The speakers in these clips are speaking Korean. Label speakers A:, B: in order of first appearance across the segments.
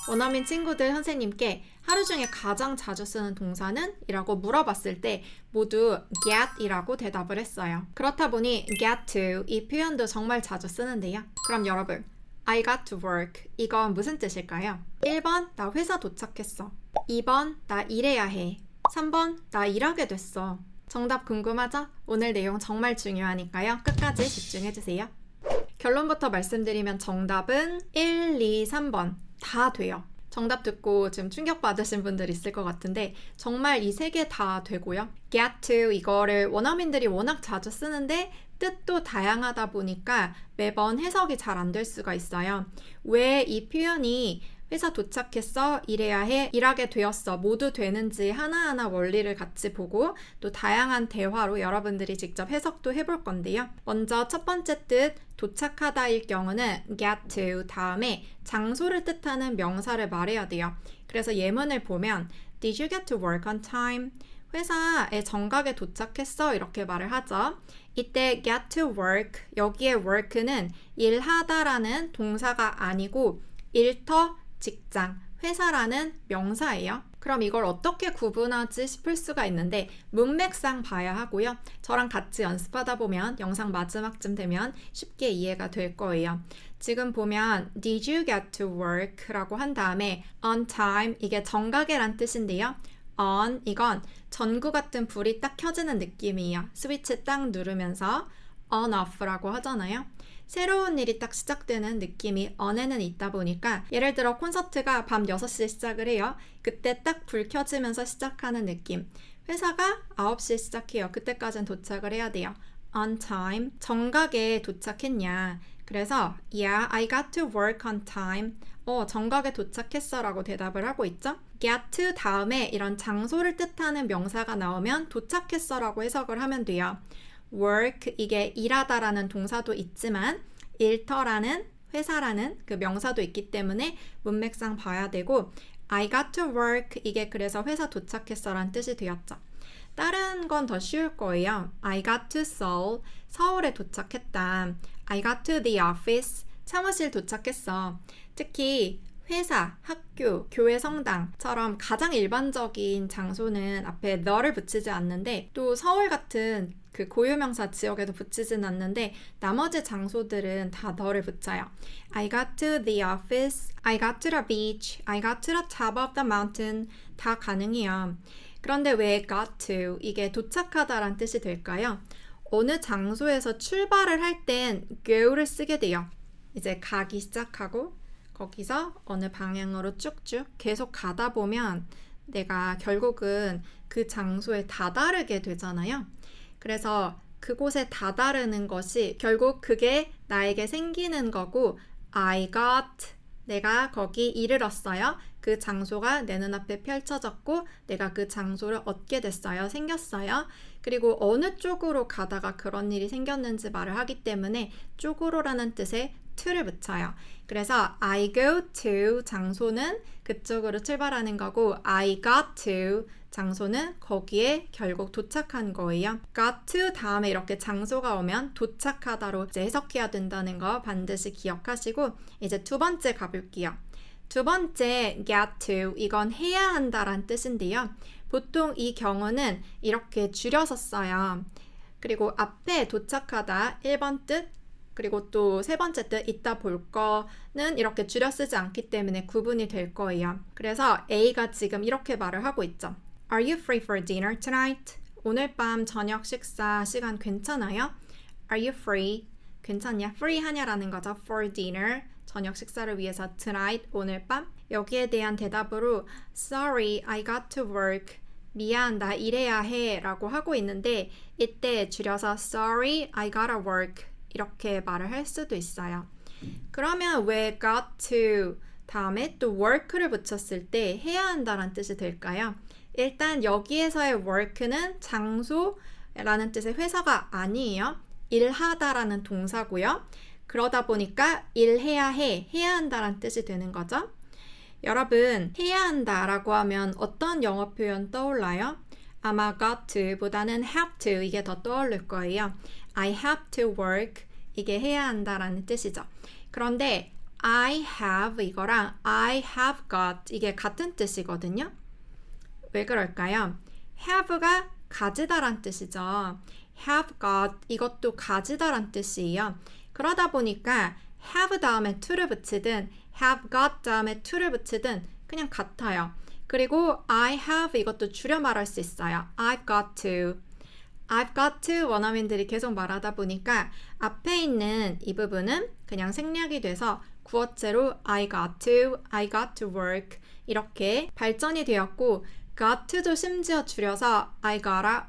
A: 원어민 친구들 선생님께 하루 중에 가장 자주 쓰는 동사는? 이라고 물어봤을 때 모두 get 이라고 대답을 했어요. 그렇다 보니 get to 이 표현도 정말 자주 쓰는데요. 그럼 여러분, I got to work 이건 무슨 뜻일까요? 1번 나 회사 도착했어. 2번 나 일해야 해. 3번 나 일하게 됐어. 정답 궁금하죠? 오늘 내용 정말 중요하니까요. 끝까지 집중해주세요. 결론부터 말씀드리면 정답은 1, 2, 3번 다 돼요. 정답 듣고 지금 충격받으신 분들 있을 것 같은데 정말 이 세 개 다 되고요. get to 이거를 원어민들이 워낙 자주 쓰는데 뜻도 다양하다 보니까 매번 해석이 잘 안 될 수가 있어요. 왜 이 표현이 회사 도착했어, 일해야 해, 일하게 되었어 모두 되는지 하나하나 원리를 같이 보고 또 다양한 대화로 여러분들이 직접 해석도 해볼 건데요. 먼저 첫 번째 뜻 도착하다일 경우는 get to 다음에 장소를 뜻하는 명사를 말해야 돼요. 그래서 예문을 보면 Did you get to work on time? 회사에 정각에 도착했어 이렇게 말을 하죠. 이때 get to work 여기에 work는 일하다라는 동사가 아니고 일터, 직장, 회사라는 명사예요. 그럼 이걸 어떻게 구분하지 싶을 수가 있는데 문맥상 봐야 하고요. 저랑 같이 연습하다 보면 영상 마지막쯤 되면 쉽게 이해가 될 거예요. 지금 보면 Did you get to work? 라고 한 다음에 on time 이게 정각에란 뜻인데요. on 이건 전구 같은 불이 딱 켜지는 느낌이에요. 스위치 딱 누르면서 on off라고 하잖아요. 새로운 일이 딱 시작되는 느낌이 on에는 있다 보니까 예를 들어 콘서트가 밤 6시에 시작을 해요. 그때 딱 불 켜지면서 시작하는 느낌. 회사가 9시에 시작해요. 그때까지는 도착을 해야 돼요. on time. 정각에 도착했냐. 그래서 Yeah, I got to work on time. 정각에 도착했어 라고 대답을 하고 있죠. get to 다음에 이런 장소를 뜻하는 명사가 나오면 도착했어 라고 해석을 하면 돼요. work 이게 일하다라는 동사도 있지만 일터라는 회사라는 그 명사도 있기 때문에 문맥상 봐야 되고 I got to work 이게 그래서 회사 도착했어 라는 뜻이 되었죠. 다른 건 더 쉬울 거예요. I got to Seoul 서울에 도착했다. I got to the office 사무실 도착했어. 특히 회사, 학교, 교회, 성당처럼 가장 일반적인 장소는 앞에 the를 붙이지 않는데 또 서울 같은 그 고유명사 지역에도 붙이진 않는데 나머지 장소들은 다 the를 붙여요. I got to the office, I got to the beach, I got to the top of the mountain 다 가능해요. 그런데 왜 got to 이게 도착하다란 뜻이 될까요? 어느 장소에서 출발을 할 땐 go를 쓰게 돼요. 이제 가기 시작하고 거기서 어느 방향으로 쭉쭉 계속 가다 보면 내가 결국은 그 장소에 다다르게 되잖아요. 그래서 그곳에 다다르는 것이 결국 그게 나에게 생기는 거고 I got 내가 거기 이르렀어요. 그 장소가 내 눈앞에 펼쳐졌고 내가 그 장소를 얻게 됐어요. 생겼어요. 그리고 어느 쪽으로 가다가 그런 일이 생겼는지 말을 하기 때문에 쪽으로라는 뜻의 to를 붙여요. 그래서 I go to 장소는 그쪽으로 출발하는 거고 I got to 장소는 거기에 결국 도착한 거예요. got to 다음에 이렇게 장소가 오면 도착하다로 이제 해석해야 된다는 거 반드시 기억하시고 이제 두 번째 가볼게요. 두 번째 get to 이건 해야 한다란 뜻인데요. 보통 이 경우는 이렇게 줄여서 써요. 그리고 앞에 도착하다 1번 뜻 그리고 또 세 번째 뜻 이따 볼 거는 이렇게 줄여 쓰지 않기 때문에 구분이 될 거예요. 그래서 A가 지금 이렇게 말을 하고 있죠. Are you free for dinner tonight? 오늘 밤 저녁 식사 시간 괜찮아요? Are you free? 괜찮냐? free 하냐라는 거죠. for dinner 저녁 식사를 위해서 tonight 오늘 밤 여기에 대한 대답으로 Sorry, I got to work. 미안, 나 일해야 해 라고 하고 있는데 이때 줄여서 Sorry, I gotta work 이렇게 말을 할 수도 있어요. 그러면 왜 got to 다음에 또 work를 붙였을 때 해야 한다는 뜻이 될까요? 일단 여기에서의 work는 장소라는 뜻의 회사가 아니에요. 일하다라는 동사고요. 그러다 보니까 일해야 해, 해야 한다라는 뜻이 되는 거죠. 여러분, 해야 한다라고 하면 어떤 영어 표현 떠올라요? 아마 got to 보다는 have to 이게 더 떠오를 거예요. I have to work 이게 해야 한다라는 뜻이죠. 그런데 I have 이거랑 I have got 이게 같은 뜻이거든요. 왜 그럴까요? have가 가지다란 뜻이죠. have got 이것도 가지다란 뜻이에요. 그러다 보니까 have 다음에 to를 붙이든 have got 다음에 to를 붙이든 그냥 같아요. 그리고 I have 이것도 줄여 말할 수 있어요. I've got to. I've got to 원어민들이 계속 말하다 보니까 앞에 있는 이 부분은 그냥 생략이 돼서 구어체로 I got to work 이렇게 발전이 되었고 got to도 심지어 줄여서 I gotta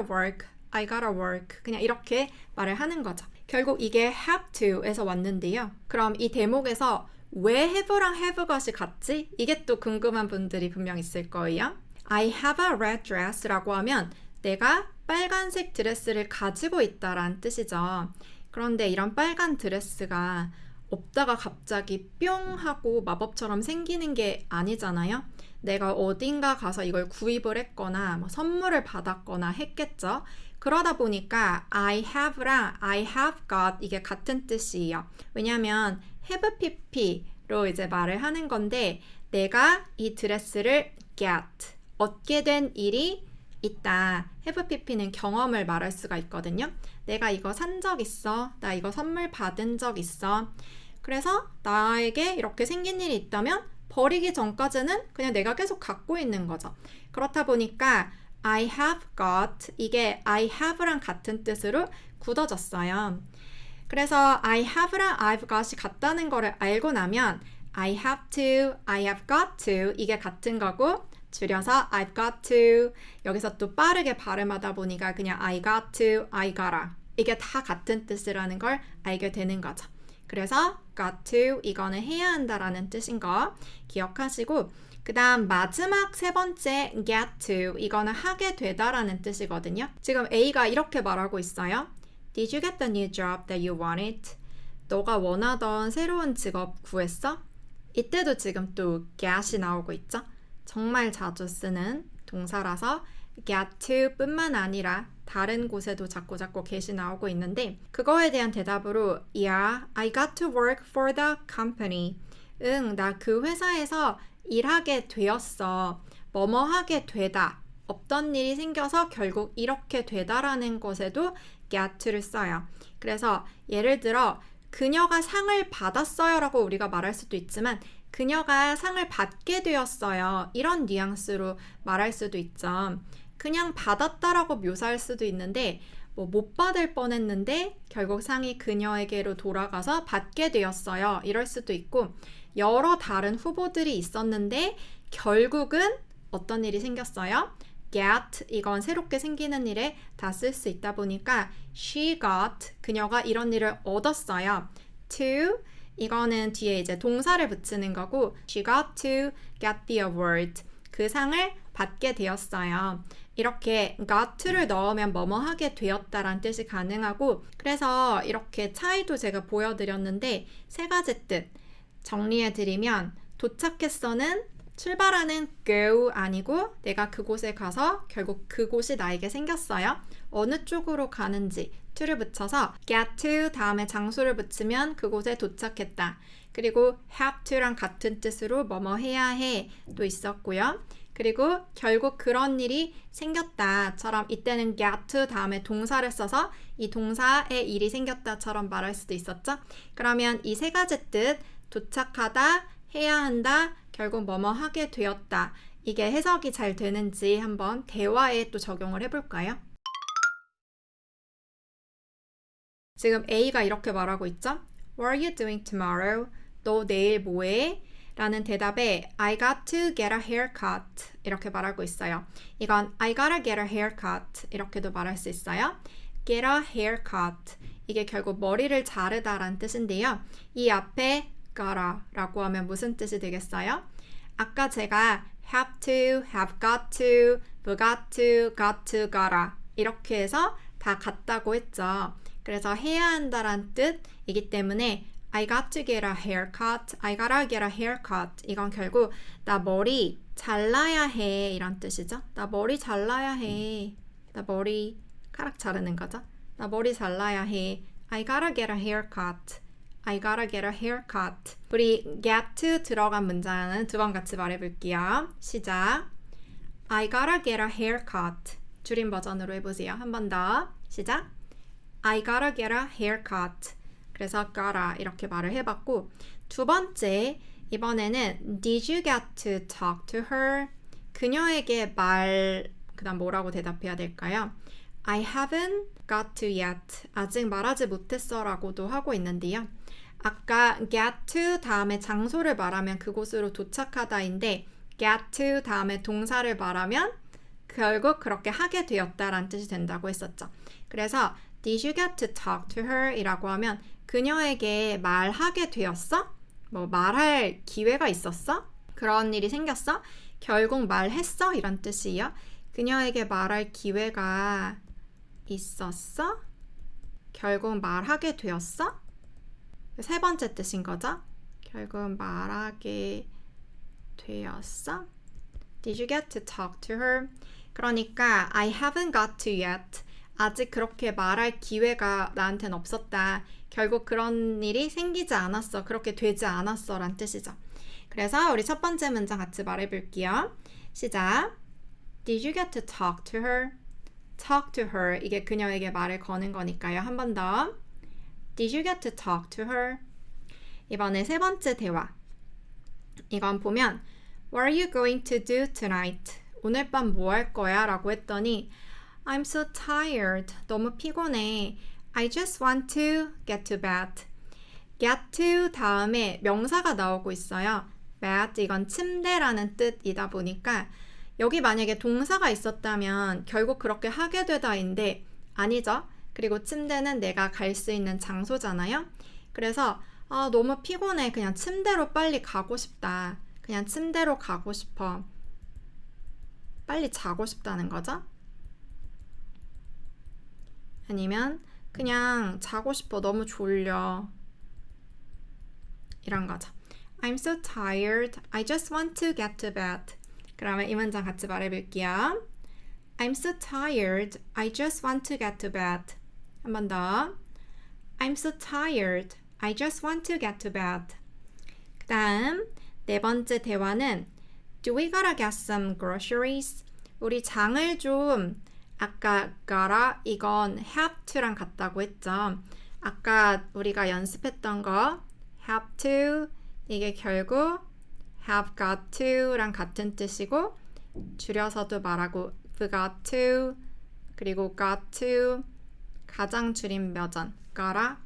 A: work 그냥 이렇게 말을 하는 거죠. 결국 이게 have to에서 왔는데요. 그럼 이 대목에서 왜 have랑 have got이 같지? 이게 또 궁금한 분들이 분명 있을 거예요. I have a red dress라고 하면 내가 빨간색 드레스를 가지고 있다란 뜻이죠. 그런데 이런 빨간 드레스가 없다가 갑자기 뿅 하고 마법처럼 생기는 게 아니잖아요. 내가 어딘가 가서 이걸 구입을 했거나 뭐 선물을 받았거나 했겠죠. 그러다 보니까 I have랑 I have got 이게 같은 뜻이에요. 왜냐면 have pp로 이제 말을 하는 건데 내가 이 드레스를 get 얻게 된 일이 있다. have pp는 경험을 말할 수가 있거든요. 내가 이거 산 적 있어. 나 이거 선물 받은 적 있어. 그래서 나에게 이렇게 생긴 일이 있다면 버리기 전까지는 그냥 내가 계속 갖고 있는 거죠. 그렇다 보니까 I have got 이게 I have랑 같은 뜻으로 굳어졌어요. 그래서 I have랑 I've got이 같다는 거를 알고 나면 I have to, I have got to 이게 같은 거고 줄여서 I've got to 여기서 또 빠르게 발음하다 보니까 그냥 I got to, I gotta 이게 다 같은 뜻이라는 걸 알게 되는 거죠. 그래서 got to 이거는 해야 한다라는 뜻인 거 기억하시고 그 다음 마지막 세 번째 get to 이거는 하게 되다라는 뜻이거든요. 지금 A가 이렇게 말하고 있어요. Did you get the new job that you wanted? 너가 원하던 새로운 직업 구했어? 이때도 지금 또 get이 나오고 있죠. 정말 자주 쓰는 동사라서 get to 뿐만 아니라 다른 곳에도 자꾸 get이 나오고 있는데 그거에 대한 대답으로 Yeah, I got to work for the company. 응, 나 그 회사에서 일하게 되었어. 뭐뭐 하게 되다. 없던 일이 생겨서 결국 이렇게 되다라는 것에도 get to를 써요. 그래서 예를 들어 그녀가 상을 받았어요 라고 우리가 말할 수도 있지만 그녀가 상을 받게 되었어요. 이런 뉘앙스로 말할 수도 있죠. 그냥 받았다라고 묘사할 수도 있는데 뭐 못 받을 뻔했는데 결국 상이 그녀에게로 돌아가서 받게 되었어요. 이럴 수도 있고 여러 다른 후보들이 있었는데 결국은 어떤 일이 생겼어요? get 이건 새롭게 생기는 일에 다 쓸 수 있다 보니까 she got 그녀가 이런 일을 얻었어요. to 이거는 뒤에 이제 동사를 붙이는 거고 she got to get the award 그 상을 받게 되었어요. 이렇게 got to를 넣으면 뭐뭐 하게 되었다라는 뜻이 가능하고 그래서 이렇게 차이도 제가 보여드렸는데 세 가지 뜻 정리해드리면 도착했어는 출발하는 go 아니고 내가 그곳에 가서 결국 그곳이 나에게 생겼어요. 어느 쪽으로 가는지 to를 붙여서 get to 다음에 장소를 붙이면 그곳에 도착했다. 그리고 have to랑 같은 뜻으로 뭐뭐 해야 해도 있었고요. 그리고 결국 그런 일이 생겼다처럼 이때는 get to 다음에 동사를 써서 이 동사의 일이 생겼다처럼 말할 수도 있었죠. 그러면 이 세 가지 뜻 도착하다, 해야 한다, 결국 뭐뭐 하게 되었다. 이게 해석이 잘 되는지 한번 대화에 또 적용을 해볼까요? 지금 A가 이렇게 말하고 있죠? What are you doing tomorrow? 너 내일 뭐해? 라는 대답에 I got to get a haircut 이렇게 말하고 있어요. 이건 I gotta get a haircut 이렇게도 말할 수 있어요. get a haircut 이게 결국 머리를 자르다 라는 뜻인데요. 이 앞에 gotta 라고 하면 무슨 뜻이 되겠어요? 아까 제가 have to, have got to, got to, gotta 이렇게 해서 다 같다고 했죠. 그래서 해야 한다란 뜻이기 때문에 I got to get a haircut, I gotta get a haircut 이건 결국 나 머리 잘라야 해 이런 뜻이죠. 나 머리 잘라야 해. 나 머리카락 자르는 거죠. 나 머리 잘라야 해. I gotta get a haircut. I gotta get a haircut. 우리 get to 들어간 문장은 두 번 같이 말해볼게요. 시작. I gotta get a haircut. 줄임 버전으로 해보세요. 한 번 더. 시작. I gotta get a haircut. 그래서 gotta 이렇게 말을 해봤고 두 번째 이번에는 Did you get to talk to her? 그녀에게 그다음 뭐라고 대답해야 될까요? I haven't got to yet. 아직 말하지 못했어 라고도 하고 있는데요. 아까 get to 다음에 장소를 말하면 그곳으로 도착하다인데 get to 다음에 동사를 말하면 결국 그렇게 하게 되었다라는 뜻이 된다고 했었죠. 그래서 Did you get to talk to her? 이라고 하면 그녀에게 말하게 되었어? 뭐 말할 기회가 있었어? 그런 일이 생겼어? 결국 말했어? 이런 뜻이에요. 그녀에게 말할 기회가 있었어? 결국 말하게 되었어? 세 번째 뜻인 거죠? 결국 말하게 되었어? Did you get to talk to her? 그러니까 I haven't got to yet. 아직 그렇게 말할 기회가 나한테는 없었다. 결국 그런 일이 생기지 않았어. 그렇게 되지 않았어. 란 뜻이죠. 그래서 우리 첫 번째 문장 같이 말해볼게요. 시작. Did you get to talk to her? Talk to her. 이게 그녀에게 말을 거는 거니까요. 한 번 더. Did you get to talk to her? 이번에 세 번째 대화. 이건 보면 What are you going to do tonight? 오늘 밤 뭐 할 거야? 라고 했더니 I'm so tired. 너무 피곤해. I just want to get to bed. get to 다음에 명사가 나오고 있어요. bed 이건 침대라는 뜻이다 보니까 여기 만약에 동사가 있었다면 결국 그렇게 하게 되다인데 아니죠. 그리고 침대는 내가 갈 수 있는 장소잖아요. 그래서 너무 피곤해. 그냥 침대로 빨리 가고 싶다. 그냥 침대로 가고 싶어. 빨리 자고 싶다는 거죠. 아니면 그냥 자고 싶어. 너무 졸려. 이런 거죠. I'm so tired. I just want to get to bed. 그러면 이 문장 같이 말해볼게요. I'm so tired. I just want to get to bed. 한 번 더. I'm so tired. I just want to get to bed. 그 다음 네 번째 대화는 Do we gotta get some groceries? 우리 장을 좀 아까 gotta 이건 have to랑 같다고 했죠. 아까 우리가 연습했던 거 have to 이게 결국 have got to랑 같은 뜻이고 줄여서도 말하고 forgot to 그리고 got to 가장 줄임 버전 gotta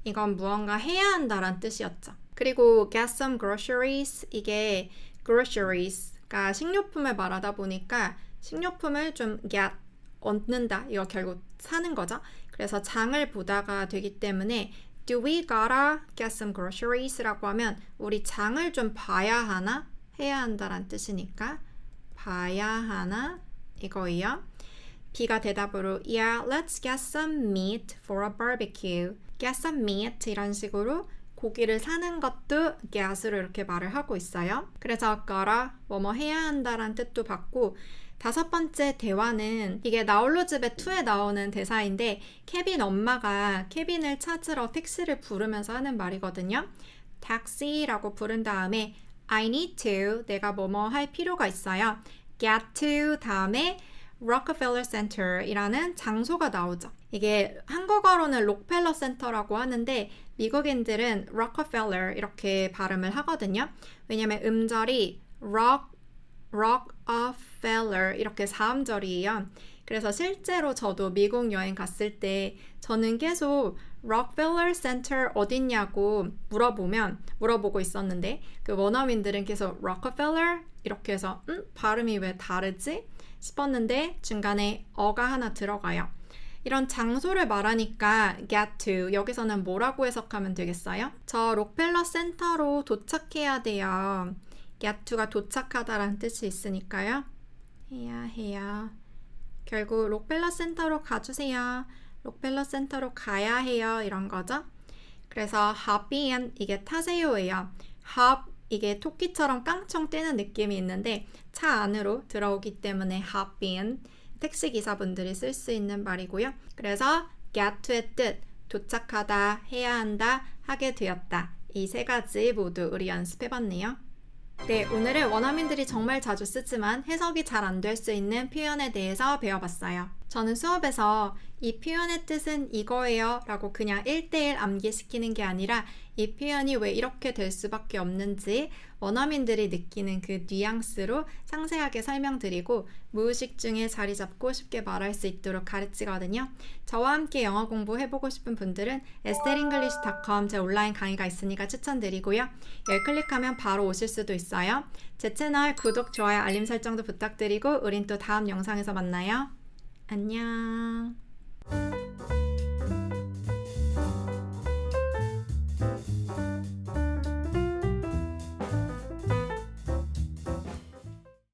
A: 이건 무언가 해야 한다란 뜻이었죠. 그리고 get some groceries 이게 groceries가 식료품을 말하다 보니까 식료품을 좀 get 얻는다 이거 결국 사는 거죠. 그래서 장을 보다가 되기 때문에 Do we gotta get some groceries? 라고 하면 우리 장을 좀 봐야 하나? 해야 한다란 뜻이니까 봐야 하나? 이거예요. B가 대답으로 Yeah, let's get some meat for a barbecue. Get some meat 이런 식으로 고기를 사는 것도 get으로 이렇게 말을 하고 있어요. 그래서 gotta 뭐뭐 해야 한다란 뜻도 받고 다섯 번째 대화는 이게 나홀로 집에 2에 나오는 대사인데 케빈 엄마가 케빈을 찾으러 택시를 부르면서 하는 말이거든요. 택시라고 부른 다음에 I need to 내가 뭐뭐 할 필요가 있어요. get to 다음에 Rockefeller Center이라는 장소가 나오죠. 이게 한국어로는 록펠러 센터라고 하는데 미국인들은 Rockefeller 이렇게 발음을 하거든요. 왜냐면 음절이 Rockefeller 이렇게 4음절이에요. 그래서 실제로 저도 미국 여행 갔을 때 저는 계속 Rockefeller Center 어딨냐고 물어보고 있었는데 그 원어민들은 계속 Rockefeller 이렇게 해서 발음이 왜 다르지? 싶었는데 중간에 어가 하나 들어가요. 이런 장소를 말하니까 get to 여기서는 뭐라고 해석하면 되겠어요? 저 록펠러 센터로 도착해야 돼요. get to가 도착하다라는 뜻이 있으니까요. 해야 결국 록펠러 센터로 가주세요. 록펠러 센터로 가야 해요. 이런 거죠. 그래서 hop in 이게 타세요예요. hop 이게 토끼처럼 깡총 뛰는 느낌이 있는데 차 안으로 들어오기 때문에 hop in 택시기사분들이 쓸 수 있는 말이고요. 그래서 get to의 뜻 도착하다, 해야 한다, 하게 되었다. 이 세 가지 모두 우리 연습해봤네요. 네, 오늘은 원어민들이 정말 자주 쓰지만 해석이 잘 안 될 수 있는 표현에 대해서 배워봤어요. 저는 수업에서 이 표현의 뜻은 이거예요 라고 그냥 1대1 암기시키는 게 아니라 이 표현이 왜 이렇게 될 수밖에 없는지 원어민들이 느끼는 그 뉘앙스로 상세하게 설명드리고 무의식 중에 자리 잡고 쉽게 말할 수 있도록 가르치거든요. 저와 함께 영어 공부해보고 싶은 분들은 estelenglish.com 제 온라인 강의가 있으니까 추천드리고요. 여기 클릭하면 바로 오실 수도 있어요. 제 채널 구독, 좋아요, 알림 설정도 부탁드리고 우린 또 다음 영상에서 만나요. 안녕.